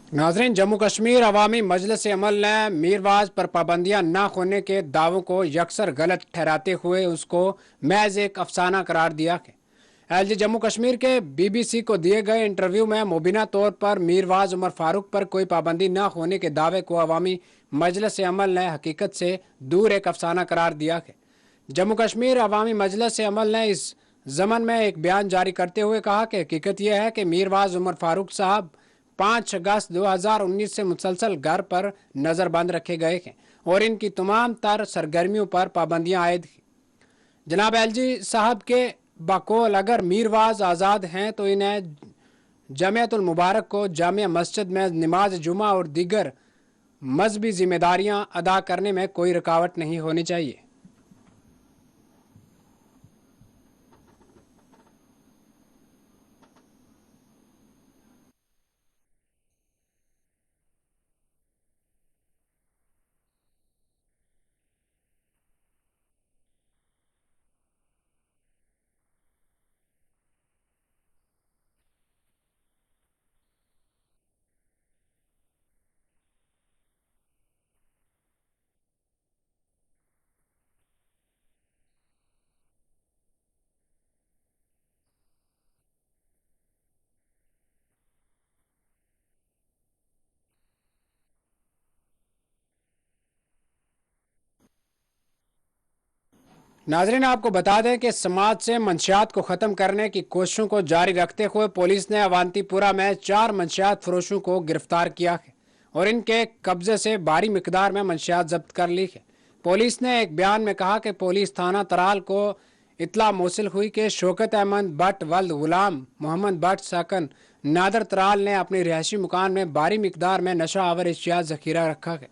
नाज़रीन, जम्मू कश्मीर अवामी मजलिस अमल ने मीरवाज पर पाबंदियां न होने के दावों को यकसर गलत ठहराते हुए उसको महज एक अफसाना करार दिया है। एलजी जम्मू कश्मीर के बीबीसी को दिए गए इंटरव्यू में मुबीना तौर पर मीरवाज उमर फारूक पर कोई पाबंदी न होने के दावे को अवामी मजलिस अमल ने हकीकत से दूर एक अफसाना करार दिया है। जम्मू कश्मीर अवामी मजलिस अमल ने इस ज़मन में एक बयान जारी करते हुए कहा कि हकीकत यह है कि मीरवाज उमर फारूक साहब 5 अगस्त 2019 से मुसलसल घर पर नज़रबंद रखे गए हैं और इनकी तमाम तर सरगर्मियों पर पाबंदियां आयद हैं। जनाब एलजी साहब के बकौल अगर मीरवाज आज़ाद हैं तो इन्हें जमियतुल मुबारक को जामिया मस्जिद में नमाज जुमा और दीगर मजहबी जिम्मेदारियां अदा करने में कोई रुकावट नहीं होनी चाहिए। नाजरीन, आपको बता दें कि समाज से मंशियात को ख़त्म करने की कोशिशों को जारी रखते हुए पुलिस ने अवंतीपुरा में 4 मंशियात फरोशों को गिरफ्तार किया है और इनके कब्जे से भारी मिकदार में मंशियात जब्त कर ली है। पुलिस ने एक बयान में कहा कि पुलिस थाना तराल को इतला मौसिल हुई कि शौकत अहमद भट्ट वल्द गुलाम मोहम्मद भट्ट साकन नादर तराल ने अपने रिहायशी मकान में भारी मिकदार में नशा आवर अशिया जखीरा रखा है।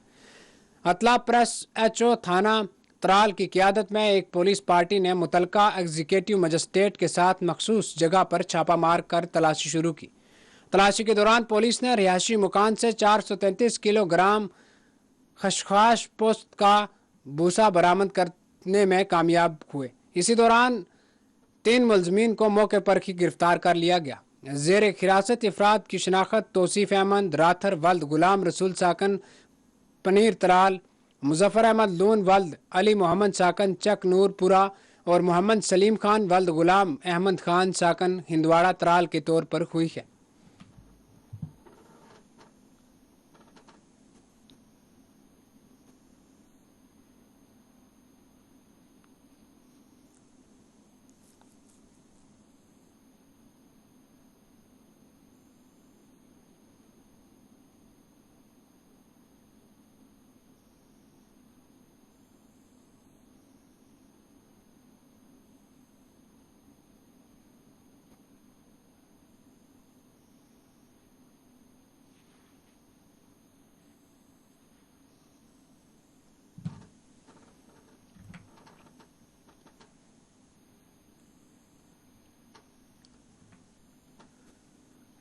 अतला प्रेस एचओ थाना तराल की क़यादत में एक पुलिस पार्टी ने मुतलका एग्जीक्यूटिव मजिस्ट्रेट के साथ मखसूस जगह पर छापा मार कर तलाशी शुरू की। तलाशी के दौरान पुलिस ने रिहायशी मकान से 433 किलोग्राम खशखाश पोस्त का भूसा बरामद करने में कामयाब हुए। इसी दौरान 3 मुलजमीन को मौके पर ही गिरफ्तार कर लिया गया। जेर हिरासत अफराद की शनाख्त तौसीफ अहमद राथर वल्द गुलाम रसूल साकन पनीर तराल, मुजफ्फर अहमद लून वल्द अली मोहम्मद साकन चक नूरपुरा और मोहम्मद सलीम खान वल्द गुलाम अहमद खान साकन हिंदवाड़ा तराल के तौर पर हुई है।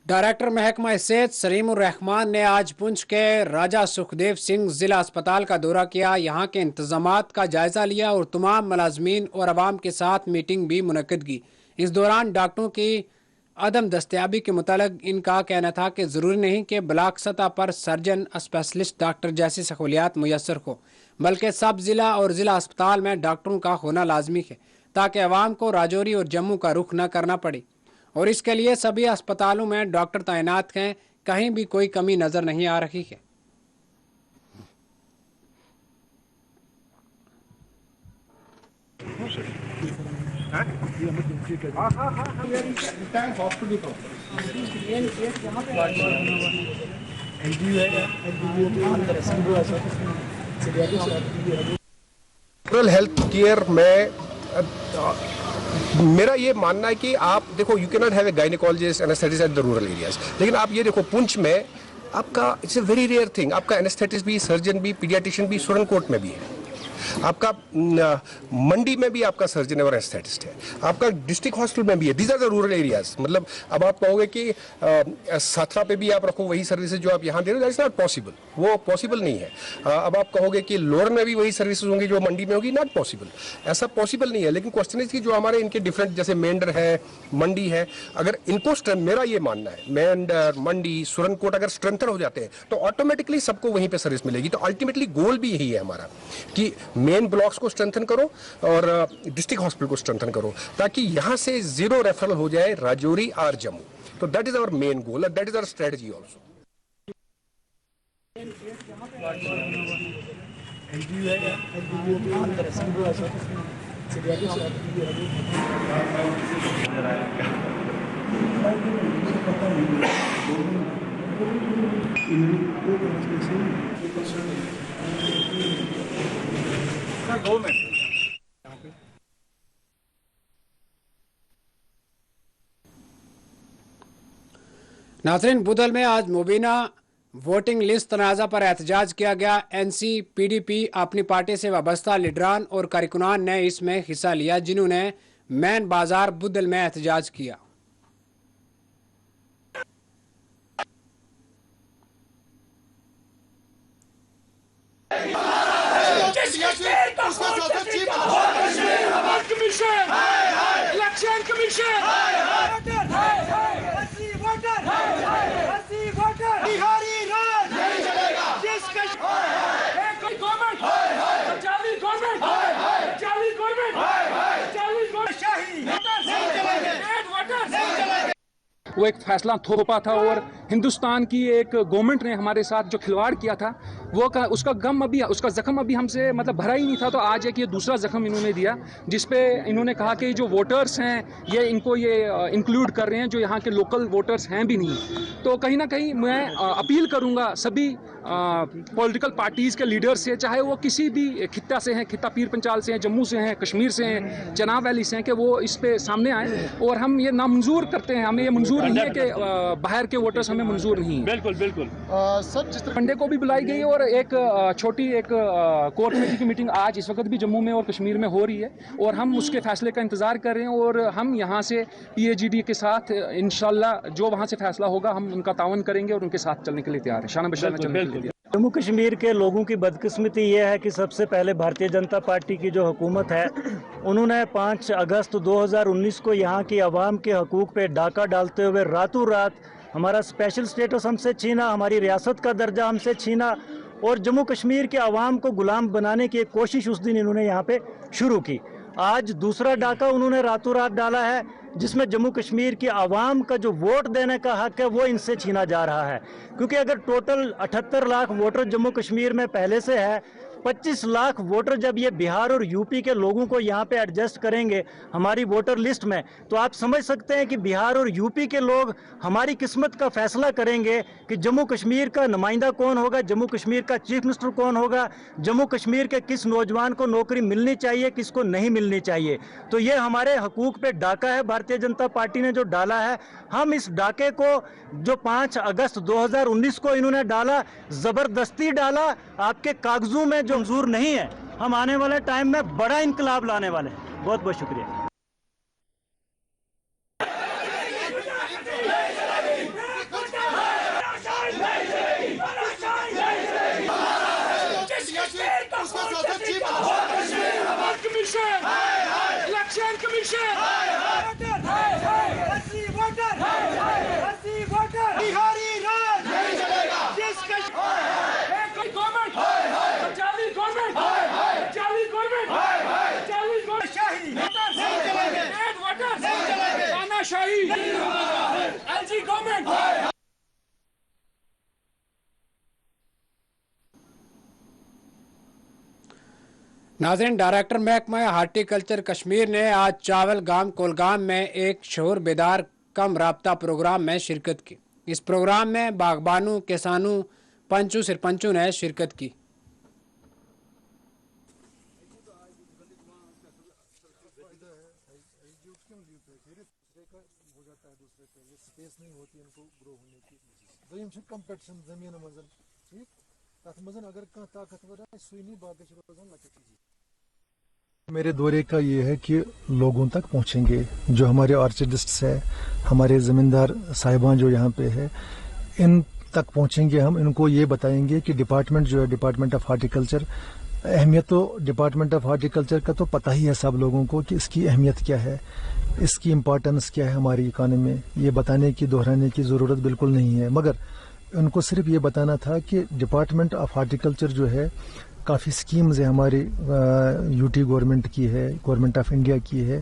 डायरेक्टर महकमा सेहत सलीमुर रहमान ने आज पुंछ के राजा सुखदेव सिंह जिला अस्पताल का दौरा किया, यहाँ के इंतजामात का जायजा लिया और तमाम मुलाजमीन और अवाम के साथ मीटिंग भी मुनक्किद की। इस दौरान डॉक्टरों की अदम दस्तयाबी के मुतालिक इनका कहना था कि ज़रूरी नहीं कि ब्लाक सतह पर सर्जन स्पेशलिस्ट डॉक्टर जैसी सहूलियात मुयसर हो, बल्कि सब ज़िला और ज़िला अस्पताल में डॉक्टरों का होना लाजमी है ताकि अवाम को राजौरी और जम्मू का रुख न करना पड़े। और इसके लिए सभी अस्पतालों में डॉक्टर तैनात हैं, कहीं भी कोई कमी नज़र नहीं आ रही है। रूरल हेल्थ केयर में मेरा ये मानना है कि आप देखो, you can not have a gynaecologist anaesthetist at the rural areas, लेकिन आप ये देखो पुंछ में आपका it's a very rare thing, आपका एनेस्थेटिस्ट भी, सर्जन भी, पीडियाट्रिशियन भी सुरनकोट में भी है। آپ کا منڈی میں بھی آپ کا سرجن اور اینستھیٹسٹ ہے, آپ کا ڈسٹرکٹ ہاسپٹل میں بھی ہے. These are the rural areas. مطلب اب آپ کہو گے کہ ساتھرا پہ بھی آپ رکھو وہی سروسز جو آپ یہاں دے رہے ہو, دیٹ از ناٹ پاسبل, وہ پاسبل نہیں ہے. اب آپ کہو گے کہ لوئر میں بھی وہی سروسز ہوں گی جو منڈی میں ہوگی, ناٹ پاسبل, ایسا پاسبل نہیں ہے. لیکن کوشچن ہے کہ جو ہمارے ان کے ڈفرینٹ جیسے مینڈر ہے, منڈی ہے, اگر ان کو میرا یہ ماننا ہے مینڈر, منڈی, سورن کوٹ اگر اسٹرینتھن ہو جاتے ہیں تو آٹومیٹکلی سب کو وہیں پہ سروس ملے گی. تو الٹیمیٹلی گول بھی یہی ہے ہمارا کہ مین بلاکس کو اسٹرینتھن کرو اور ڈسٹرکٹ ہاسپٹل کو اسٹرینتھن کرو تاکہ یہاں سے زیرو ریفرل ہو جائے راجوری اور جموں. تو that is our main goal, that is our strategy also. ناظرین, بدل میں آج مبینہ ووٹنگ لسٹ تنازع پر احتجاج کیا گیا. N C P D P اپنی پارٹی سے وابستہ لیڈران اور کارکنان نے اس میں حصہ لیا جنہوں نے مین بازار بدل میں احتجاج کیا. وہ ایک فیصلہ تھوپا تھا اور ہندوستان کی ایک گورنمنٹ نے ہمارے ساتھ جو کھلواڑ کیا تھا وہ اس کا غم ابھی, اس کا زخم ابھی ہم سے مطلب بھرا ہی نہیں تھا. تو آج ایک یہ دوسرا زخم انہوں نے دیا جس پہ انہوں نے کہا کہ جو ووٹرز ہیں یہ ان کو یہ انکلوڈ کر رہے ہیں جو یہاں کے لوکل ووٹرز ہیں بھی نہیں. تو کہیں نہ کہیں میں اپیل کروں گا سبھی پولیٹیکل پارٹیز کے لیڈر سے, چاہے وہ کسی بھی خطہ سے ہیں, خطہ پیر پنچال سے ہیں, جموں سے ہیں, کشمیر سے ہیں, چناب ویلی سے ہیں, کہ وہ اس پہ سامنے آئیں. اور ہم یہ نامنظور کرتے ہیں, ہمیں یہ منظور نہیں ہے کہ باہر کے ووٹرز ہمیں منظور نہیں ہیں. بالکل بالکل. منڈے کو بھی بلائی گئی اور ایک چھوٹی ایک کور کمیٹی کی میٹنگ آج اس وقت بھی جموں میں اور کشمیر میں ہو رہی ہے اور ہم اس کے فیصلے کا انتظار کر رہے ہیں. اور ہم یہاں سے پی اے جی ڈی کے ساتھ انشاءاللہ جو وہاں سے فیصلہ ہوگا ہم ان کا تعاون کریں گے اور ان کے ساتھ چلنے کے لیے تیار ہیں. شانہ بشانہ چلنے کے لیے تیار. جموں کشمیر کے لوگوں کی بدقسمتی یہ ہے کہ سب سے پہلے بھارتیہ جنتا پارٹی کی جو حکومت ہے انہوں نے 5 اگست 2019 کو یہاں کی عوام کے حقوق پہ ڈاکہ ڈالتے ہوئے راتوں رات ہمارا اسپیشل سٹیٹس ہم سے چھینا, ہماری ریاست کا درجہ ہم سے چھینا اور جموں کشمیر کے عوام کو غلام بنانے کی ایک کوشش اس دن انہوں نے یہاں پہ شروع کی. آج دوسرا ڈاکہ انہوں نے راتوں رات ڈالا ہے جس میں جموں کشمیر کی عوام کا جو ووٹ دینے کا حق ہے وہ ان سے چھینا جا رہا ہے. کیونکہ اگر ٹوٹل 78 لاکھ ووٹر جموں کشمیر میں پہلے سے ہے, 25 لاکھ ووٹر جب یہ بہار اور یو پی کے لوگوں کو یہاں پہ ایڈجسٹ کریں گے ہماری ووٹر لسٹ میں, تو آپ سمجھ سکتے ہیں کہ بہار اور یو پی کے لوگ ہماری قسمت کا فیصلہ کریں گے کہ جموں کشمیر کا نمائندہ کون ہوگا, جموں کشمیر کا چیف منسٹر کون ہوگا, جموں کشمیر کے کس نوجوان کو نوکری ملنی چاہیے, کس کو نہیں ملنی چاہیے. تو یہ ہمارے حقوق پہ ڈاکہ ہے بھارتیہ جنتا پارٹی نے جو ڈالا ہے. ہم اس ڈاکے کو جو 5 اگست 2019 کو انہوں نے ڈالا, زبردستی ڈالا, آپ کے کاغذوں میں جو منظور نہیں ہے. ہم آنے والے ٹائم میں بڑا انقلاب لانے والے ہیں. بہت بہت شکریہ. ناظرین, ڈائریکٹر محکمہ ہارٹی کلچر کشمیر نے آج چاول گام کولگام میں ایک شعور بیدار کم رابطہ پروگرام میں شرکت کی. اس پروگرام میں باغبانوں, کسانوں, پنچوں, سرپنچوں نے شرکت کی. کمپٹیشن زمین مزن ٹھیک تک مزن اگر کھانا طاقتور آئے سوئی نہیں باقی روزان لکٹ چیز मेरे दौरे का ये है कि लोगों तक पहुंचेंगे, जो हमारे ऑर्चिडिस्ट्स है, हमारे ज़मींदार साहिबान जो यहाँ पे है, इन तक पहुंचेंगे। हम इनको ये बताएंगे कि डिपार्टमेंट जो है, डिपार्टमेंट ऑफ हार्टिकल्चर, अहमियत तो डिपार्टमेंट ऑफ हार्टिकल्चर का तो पता ही है सब लोगों को कि इसकी अहमियत क्या है, इसकी इम्पोर्टेंस क्या है हमारी इकानमी में। ये बताने की, दोहराने की ज़रूरत बिल्कुल नहीं है, मगर उनको सिर्फ ये बताना था कि डिपार्टमेंट ऑफ हार्टिकल्चर जो है, काफ़ी स्कीम्स है हमारी यूटी गवर्नमेंट की है, गवर्नमेंट ऑफ इंडिया की है,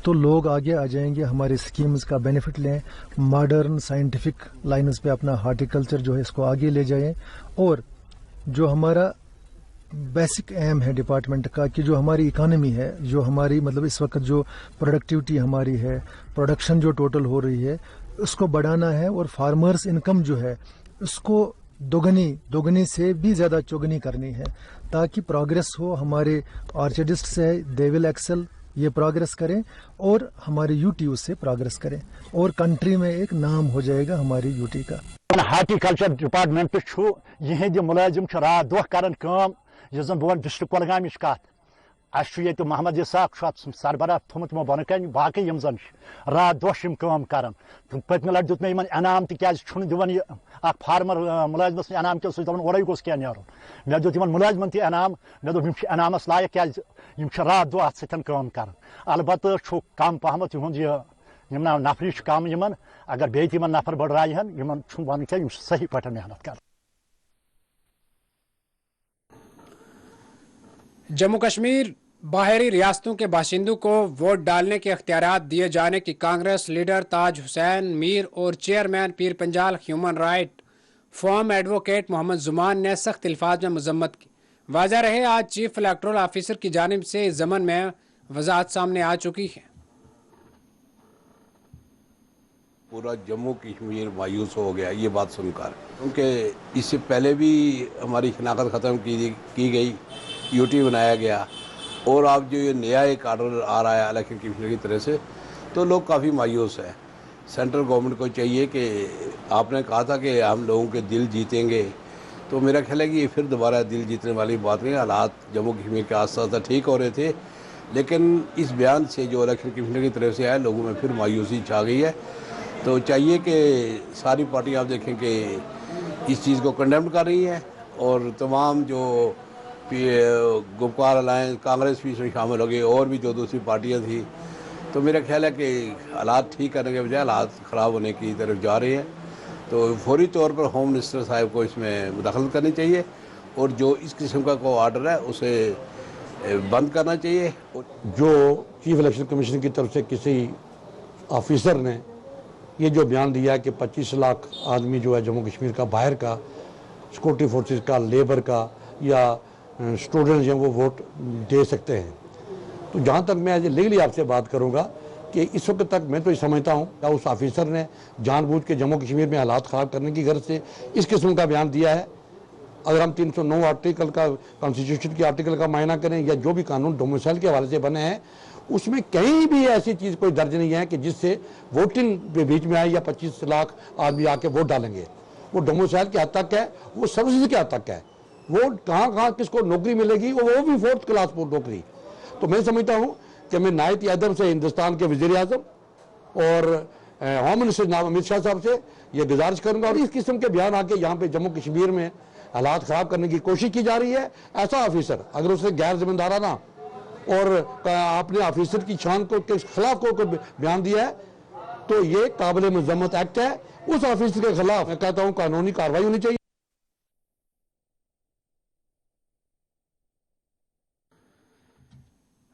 तो लोग आगे आ जाएंगे, हमारे स्कीम्स का बेनिफिट लें, मॉडर्न साइंटिफिक लाइन्स पे अपना हार्टिकल्चर जो है इसको आगे ले जाएं। और जो हमारा बेसिक एम है डिपार्टमेंट का कि जो हमारी इकानमी है, जो हमारी मतलब इस वक्त जो प्रोडक्टिविटी हमारी है, प्रोडक्शन जो टोटल हो रही है, उसको बढ़ाना है और फार्मर्स इनकम जो है उसको दोगुनी से भी ज़्यादा चौगुनी करनी है, ताकि प्रोग्रेस हो। हमारे ऑर्चिडिस्ट है, दे विल एक्सेल, ये प्रोग्रेस करें और हमारी यूटी उससे प्रोग्रेस करें और कंट्री में एक नाम हो जाएगा हमारी यूटी का। हार्टिकल्चर डिपार्टमेंट यह मुलाजिम रात दह कर बह डिस्ट्रिक्ट कुलगाम कत ये मोहम्मद इसाक सरबराह थोमुत बन कन बाकी जन रात दह कर पत्म लट दुत मे इनाम दिवान फार्मर मुलाजमस इनाम क्या ओरे गोस क्या नुन मे दुत मुलाजमन इनाम मे दोप इनामस लायक क्या रात दह अत सतन कर अलबत् कम पहम नफरी कम अगर बे नफर बढ़ाहन वन क्या सही पे मेहनत कर। जम्मू कश्मीर बाहरी रियासतों के बाशिंदों को वोट डालने के अख्तियारात दिए जाने की कांग्रेस लीडर ताज हुसैन मीर और chairman Pir Panjal human right forum advocate Mohammad Juman ने सख्त अल्फाज में मजम्मत की। वाज़ह रहे आज चीफ इलेक्टोरल ऑफिसर की जानिब से इस ज़मन में वजाहत सामने आ चुकी है। पूरा जम्मू कश्मीर मायूस हो गया ये बात सुनकर, क्योंकि इससे पहले भी हमारी शनाख्त ख़त्म की गई, यूटी बनाया गया, और अब जो ये नया एक आर्डर आ रहा है इलेक्शन कमीशन की तरफ से, तो लोग काफ़ी मायूस हैं। सेंट्रल गवर्नमेंट को चाहिए कि आपने कहा था कि हम लोगों के दिल जीतेंगे, तो मेरा ख्याल है कि ये फिर दोबारा दिल जीतने वाली बात नहीं। हालात जम्मू कश्मीर के आस पास ठीक हो रहे थे, लेकिन इस बयान से जो इलेक्शन कमीशन की तरफ से आया, लोगों में फिर मायूसी छा गई है। तो चाहिए कि सारी पार्टियाँ आप देखें कि इस चीज़ को कंडेम कर रही हैं, और तमाम जो गुपकार अलायंस कांग्रेस भी इसमें शामिल हो गई, और भी जो दूसरी पार्टियां थी, तो मेरा ख्याल है कि हालात ठीक करने के बजाय हालात ख़राब होने की तरफ जा रहे हैं। तो फौरी तौर पर होम मिनिस्टर साहब को इसमें मुदाखलत करनी चाहिए, और जो इस किस्म का कोई आर्डर है उसे बंद करना चाहिए। जो चीफ इलेक्शन कमीशन की तरफ से किसी ऑफिसर ने ये जो बयान दिया है कि 25 लाख आदमी जो है जम्मू कश्मीर का, बाहर का, सिक्योरिटी फोर्सेस का, लेबर का या स्टूडेंट्स हैं, वो वोट दे सकते हैं, तो जहाँ तक मैं लीगली आपसे बात करूँगा कि इस वक्त तक मैं तो ये समझता हूँ कि उस ऑफिसर ने जानबूझ के जम्मू कश्मीर में हालात ख़राब करने की गर्ज से इस किस्म का बयान दिया है। अगर हम 309 आर्टिकल का, कॉन्स्टिट्यूशन की आर्टिकल का मायना करें, या जो भी कानून डोमिसाइल के हवाले से बने हैं, उसमें कहीं भी ऐसी चीज़ कोई दर्ज नहीं है कि जिससे वोटिंग के बीच में आए या 25 लाख आदमी आके वोट डालेंगे। वो डोमिसाइल के हद तक है, वो सर्विस के हद तक है, वो कहाँ किसको नौकरी मिलेगी, वो भी 4th क्लास नौकरी। तो मैं समझता हूँ कि मैं नायत आदम से, हिंदुस्तान के वज़ीर आज़म और होम मिनिस्टर जनाब अमित शाह साहब से ये गुजारिश करूँगा, और इस किस्म के बयान आके यहाँ पे जम्मू कश्मीर में हालात ख़राब करने की कोशिश की जा रही है। ऐसा ऑफिसर अगर उसने गैर जिम्मेदाराना और अपने ऑफिसर की शान को के खिलाफ को बयान दिया है, तो ये काबिल मजम्मत एक्ट है। उस ऑफिसर के खिलाफ मैं कहता हूँ कानूनी कार्रवाई होनी चाहिए।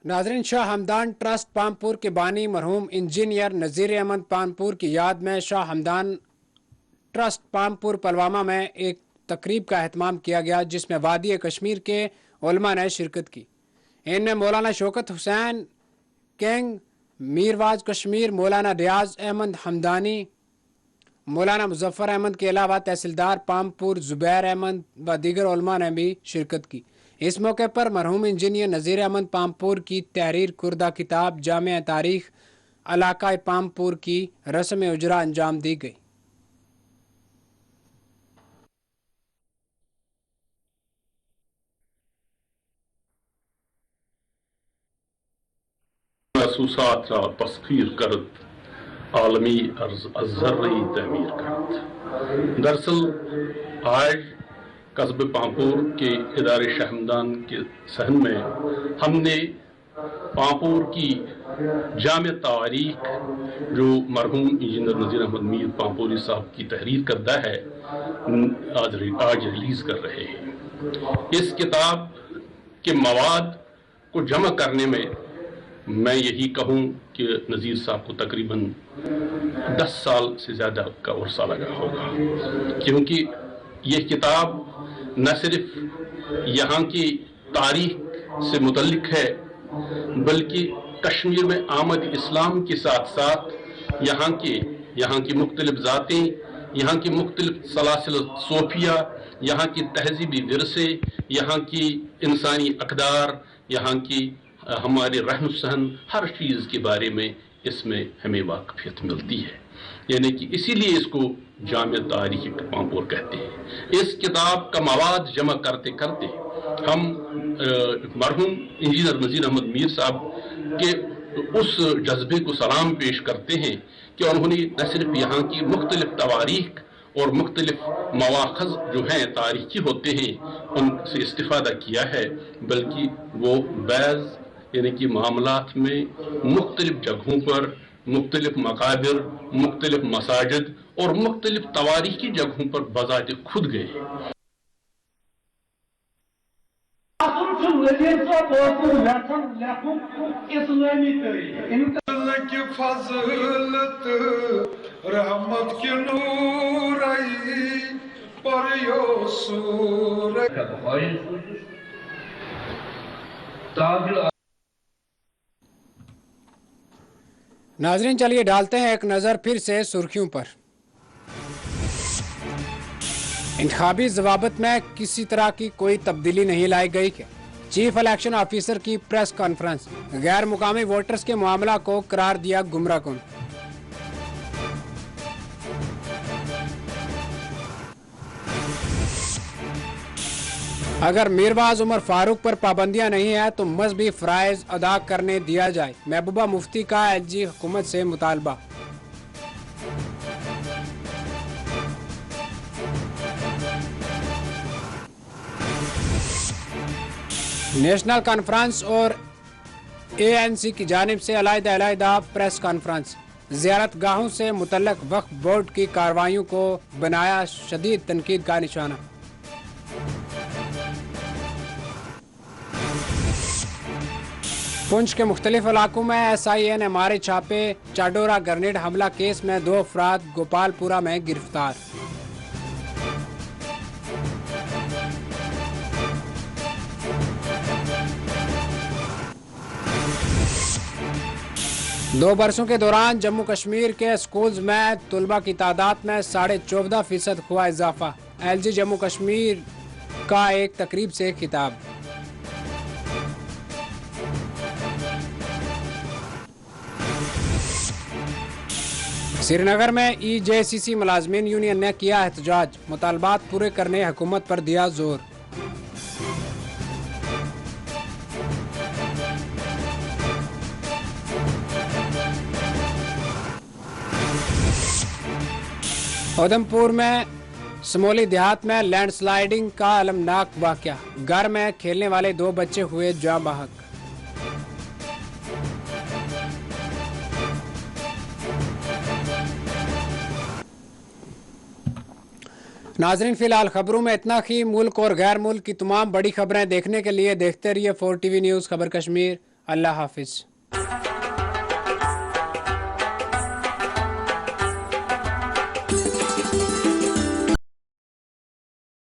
नाजरीन, शाह हमदान ट्रस्ट पामपुर के बानी मरहूम इंजीनियर नज़ीर अहमद पामपुर की याद में शाह हमदान ट्रस्ट पामपुर पलवामा में एक तकरीब का एहतमाम किया गया, जिसमें वादी कश्मीर के उलमा ने शिरकत की। इनमें मौलाना शौकत हुसैन कैंग, मीरवाज कश्मीर, मौलाना रियाज अहमद हमदानी, मौलाना मुजफ्फर अहमद के अलावा तहसीलदार पामपुर जुबैर अहमद व दीगर उलमा ने भी शिरकत की। इस मौके पर मरहूम इंजीनियर नज़ीर अहमद पामपुर की तहरीर कुर्दा किताब जामे तारीख इलाका पामपुर की रस्म उजरा अंजाम दी गई। खसूसात रा तस्खीर करत आलमी अज़हरी तमीर करत। दरअसल आज कस्बे पांपोर के इदारे शहमदान के सहन में हमने पांपोर की जामे तारीख जो मरहूम इंजीनियर नज़ीर अहमद मीर पांपोरी साहब की तहरीर करदा है आज रिलीज कर रहे हैं। इस किताब के मवाद को जमा करने में मैं यही कहूँ कि नज़ीर साहब को तकरीबन 10 साल से ज़्यादा का उर्सा लगा होगा, क्योंकि यह किताब न सिर्फ यहाँ की तारीख से मुतल्लिक है बल्कि कश्मीर में आमद इस्लाम के साथ साथ यहाँ की मुख्तलिफ ज़ातें, यहाँ की मुख्तलिफ सलासिल सोफिया, यहाँ की तहजीबी विरसे, यहाँ की इंसानी अक़दार, यहाँ की हमारे रहन सहन, हर चीज़ के बारे में इसमें हमें वाक़फ़ियत मिलती है। यानी कि इसीलिए इसको जामे तारीख़ पांपोर कहते हैं। इस किताब का मवाद जमा करते करते हम मरहूम इंजीनियर नज़ीर अहमद मीर साहब के उस जज्बे को सलाम पेश करते हैं कि उन्होंने न सिर्फ यहाँ की मुख्तलिफ तवारीख और मुख्तलिफ मवाख़ज़ जो हैं तारीख़ी होते हैं उनसे इस्तिफ़ादा किया है, बल्कि वो बैज़ यानी कि मामलात में मुख्तलिफ जगहों पर मुख्तलिफ मकाबिर, मुख्तलिफ मसाजिद और मुख्तलिफ तवारीखी जगहों पर बज़ाते खुद गए। नाजरीन चलिए डालते हैं एक नज़र फिर से सुर्खियों पर। इंतखाबी ज़वाबित में किसी तरह की कोई तब्दीली नहीं लाई गई है। चीफ इलेक्शन ऑफिसर की प्रेस कॉन्फ्रेंस, गैर मुकामी वोटर्स के मामला को करार दिया गुमराहकुन। अगर मीरवाज उमर फारूक पर पाबंदियां नहीं है तो मजहबी फ़राइज़ अदा करने दिया जाए, महबूबा मुफ्ती का एलजी हुकूमत से मुतालबा। नेशनल कॉन्फ्रेंस और एएनसी की जानिब से अलहदा प्रेस कॉन्फ्रेंस, ज़ियारत गाहों से मुतल्लक वक्फ बोर्ड की कार्रवाइयों को बनाया शदीद तनकीद का निशाना। पुंछ के मुख्तलिफ इलाकों में SIA ने मारे छापे, चाडोरा ग्रेनेड हमला केस में 2 अफराद गोपालपुरा में गिरफ्तार। दो बरसों के दौरान जम्मू कश्मीर के स्कूल्स में तुलबा की तादाद में 14.5% हुआ इजाफा, LG जम्मू कश्मीर का एक तकरीब से खिताब। श्रीनगर में EJCC मुलाजमीन यूनियन ने किया एहतजाज, मुतालबात पूरे करने हुकूमत पर दिया जोर। उधमपुर में समोली देहात में लैंडस्लाइडिंग का अलमनाक वाक़या, घर में खेलने वाले 2 बच्चे हुए जाँ बहक। नाजरीन फिलहाल खबरों में इतना ही। मुल्क और गैर मुल्क की तमाम बड़ी खबरें देखने के लिए देखते रहिए 4TV न्यूज़ खबर कश्मीर। अल्लाह हाफिज।